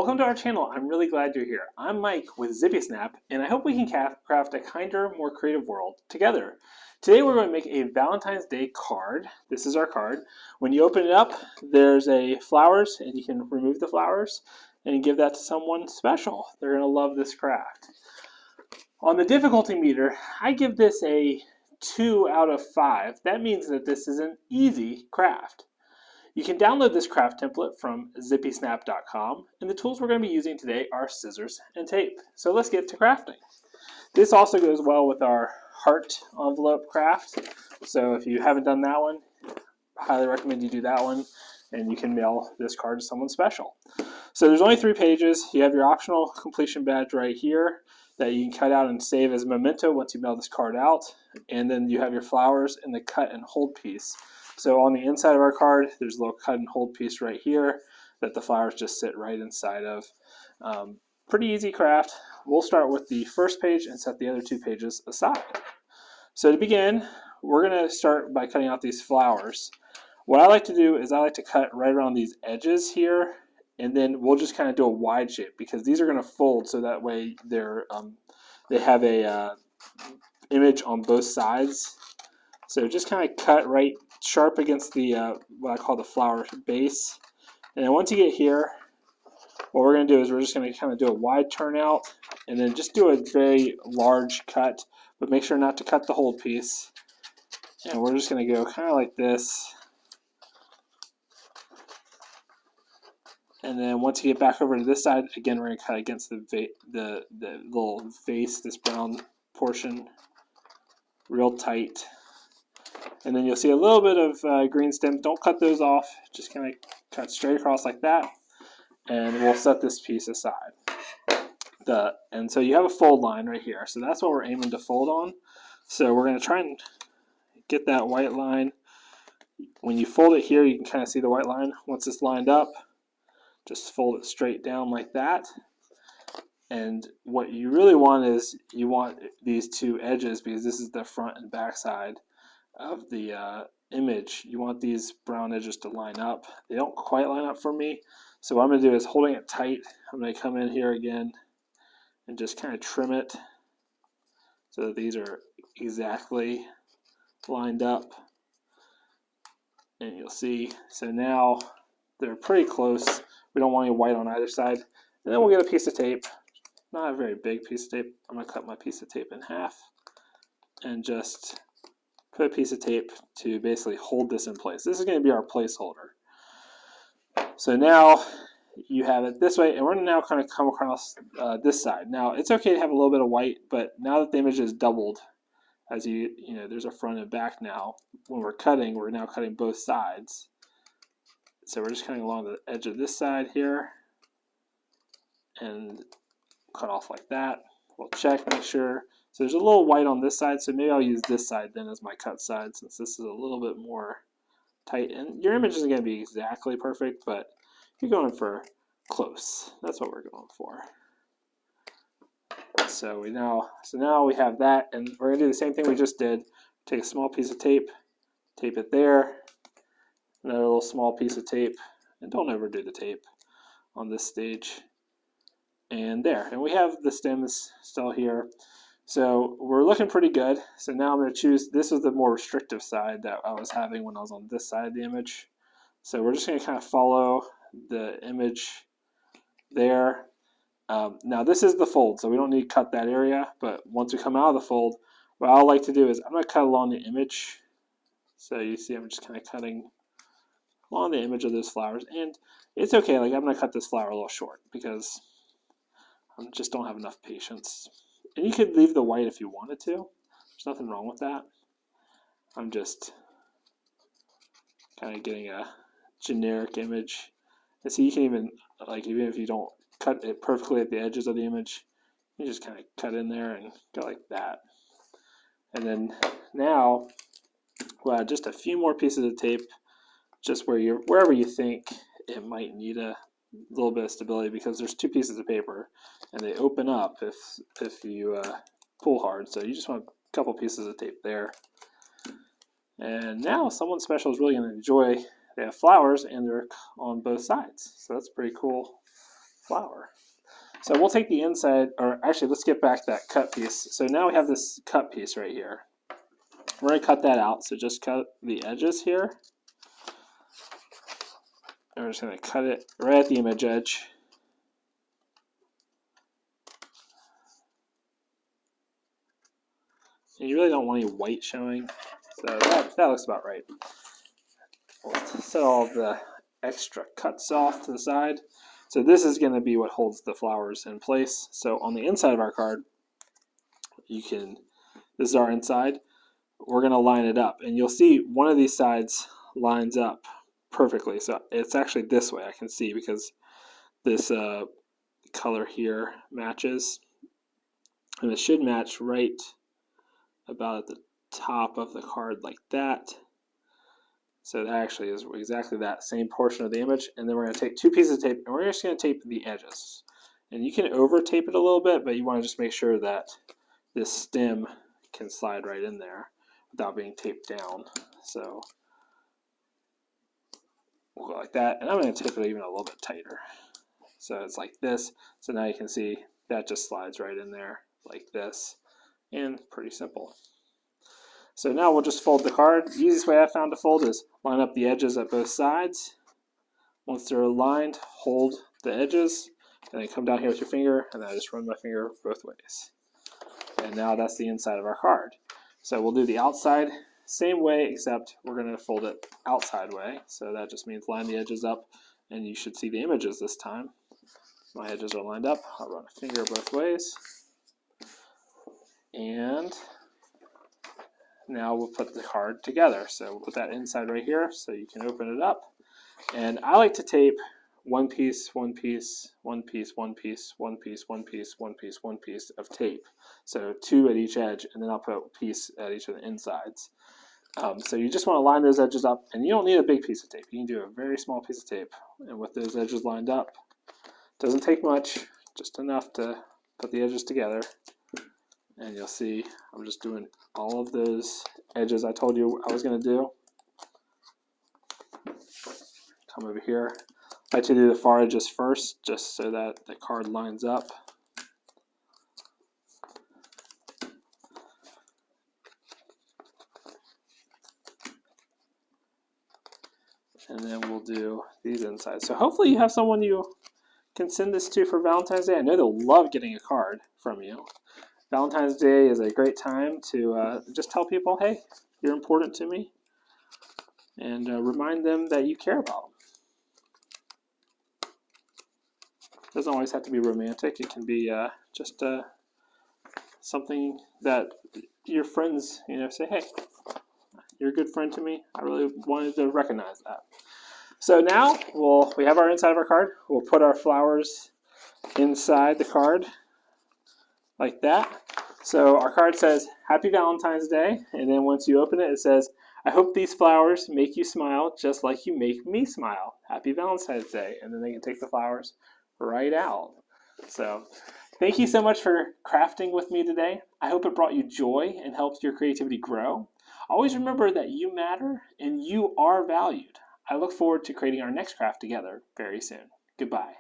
Welcome to our channel. I'm really glad you're here. I'm Mike with Zippy Snap, and I hope we can craft a kinder, more creative world together. Today we're going to make a Valentine's Day card. This is our card. When you open it up, there's a flowers, and you can remove the flowers and give that to someone special. They're going to love this craft. On the difficulty meter, I give this a 2 out of 5. That means that this is an easy craft. You can download this craft template from zippysnap.com, and the tools we're going to be using today are scissors and tape. So let's get to crafting. This also goes well with our heart envelope craft, so if you haven't done that one, I highly recommend you do that one, and you can mail this card to someone special. So there's only 3 pages. You have your optional completion badge right here that you can cut out and save as a memento once you mail this card out, and then you have your flowers and the cut and hold piece. So on the inside of our card, there's a little cut and hold piece right here that the flowers just sit right inside of. Pretty easy craft. We'll start with the first page and set the other 2 pages aside. So to begin, we're going to start by cutting out these flowers. What I like to do is I like to cut right around these edges here, and then we'll just kind of do a wide shape because these are going to fold so that way they have a image on both sides. So just kind of cut right sharp against the what I call the flower base. And then once you get here, what we're going to do is we're just going to kind of do a wide turnout and then just do a very large cut, but make sure not to cut the hold piece. And we're just going to go kind of like this. And then once you get back over to this side, again, we're going to cut against the little vase, this brown portion, real tight. And then you'll see a little bit of green stem. Don't cut those off. Just kind of cut straight across like that. And we'll set this piece aside. And so you have a fold line right here. So that's what we're aiming to fold on. So we're going to try and get that white line. When you fold it here, you can kind of see the white line. Once it's lined up, just fold it straight down like that. And what you really want is you want these 2 edges, because this is the front and back side of the image. You want these brown edges to line up. They don't quite line up for me, so what I'm going to do is, holding it tight, I'm going to come in here again and just kind of trim it so that these are exactly lined up. And you'll see, so now they're pretty close. We don't want any white on either side. And then we'll get a piece of tape, not a very big piece of tape. I'm going to cut my piece of tape in half and just put a piece of tape to basically hold this in place. This is going to be our placeholder. So now you have it this way, and we're going to now kind of come across this side. Now it's okay to have a little bit of white, but now that the image is doubled, as you know, there's a front and back now. When we're cutting, we're now cutting both sides. So we're just cutting along the edge of this side here, and cut off like that. We'll check, make sure. So there's a little white on this side, so maybe I'll use this side then as my cut side, since this is a little bit more tight. And your image isn't going to be exactly perfect, but you're going for close. That's what we're going for. So now we have that, and we're going to do the same thing we just did. Take a small piece of tape, tape it there, another little small piece of tape, and don't overdo the tape on this stage. And there, and we have the stems still here. So we're looking pretty good. So now I'm going to choose, this is the more restrictive side that I was having when I was on this side of the image. So we're just going to kind of follow the image there. Now this is the fold, so we don't need to cut that area, but once we come out of the fold, what I like to do is I'm going to cut along the image. So you see I'm just kind of cutting along the image of those flowers, and it's okay, like I'm going to cut this flower a little short because I just don't have enough patience. And you could leave the white if you wanted to. There's nothing wrong with that. I'm just kind of getting a generic image. And so you can even, like, even if you don't cut it perfectly at the edges of the image, you just kind of cut in there and go like that. And then now, we'll add just a few more pieces of tape, just wherever you think it might need a little bit of stability, because there's 2 pieces of paper and they open up if you pull hard. So you just want a couple pieces of tape there. And now someone special is really going to enjoy. They have flowers and they're on both sides, so that's pretty cool. flower. So we'll take the inside, or actually let's get back that cut piece. So now we have this cut piece right here. We're going to cut that out, so just cut the edges here. And we're just going to cut it right at the image edge. And you really don't want any white showing, so that looks about right. We'll set all of the extra cuts off to the side. So this is going to be what holds the flowers in place. So on the inside of our card, this is our inside. We're going to line it up, and you'll see one of these sides lines up perfectly. So it's actually this way, I can see, because this color here matches, and it should match right about at the top of the card like that. So that actually is exactly that same portion of the image. And then we're going to take 2 pieces of tape, and we're just going to tape the edges. And you can over tape it a little bit, but you want to just make sure that this stem can slide right in there without being taped down. So we'll go like that, and I'm going to tape it even a little bit tighter. So it's like this. So now you can see that just slides right in there like this, and pretty simple. So now we'll just fold the card. The easiest way I found to fold is line up the edges at both sides. Once they're aligned, hold the edges, and then come down here with your finger, and then I just run my finger both ways. And now that's the inside of our card. So we'll do the outside same way, except we're going to fold it outside way. So that just means line the edges up, and you should see the images this time. My edges are lined up. I'll run a finger both ways. And now we'll put the card together. So we'll put that inside right here so you can open it up. And I like to tape one piece, one piece, one piece, one piece, one piece, one piece, one piece, one piece of tape. So 2 at each edge, and then I'll put a piece at each of the insides. So you just want to line those edges up, and you don't need a big piece of tape. You can do a very small piece of tape. And with those edges lined up, doesn't take much, just enough to put the edges together. And you'll see I'm just doing all of those edges I told you I was going to do. Come over here. I like to do the far edges first, just so that the card lines up. And then we'll do these insides. So hopefully you have someone you can send this to for Valentine's Day. I know they'll love getting a card from you. Valentine's Day is a great time to just tell people, hey, you're important to me, and remind them that you care about them. It doesn't always have to be romantic. It can be just something that your friends, say, hey, you're a good friend to me. I really wanted to recognize that. So now we have our inside of our card. We'll put our flowers inside the card like that. So our card says, Happy Valentine's Day. And then once you open it, it says, I hope these flowers make you smile just like you make me smile. Happy Valentine's Day. And then they can take the flowers right out. So thank you so much for crafting with me today. I hope it brought you joy and helped your creativity grow. Always remember that you matter and you are valued. I look forward to creating our next craft together very soon. Goodbye.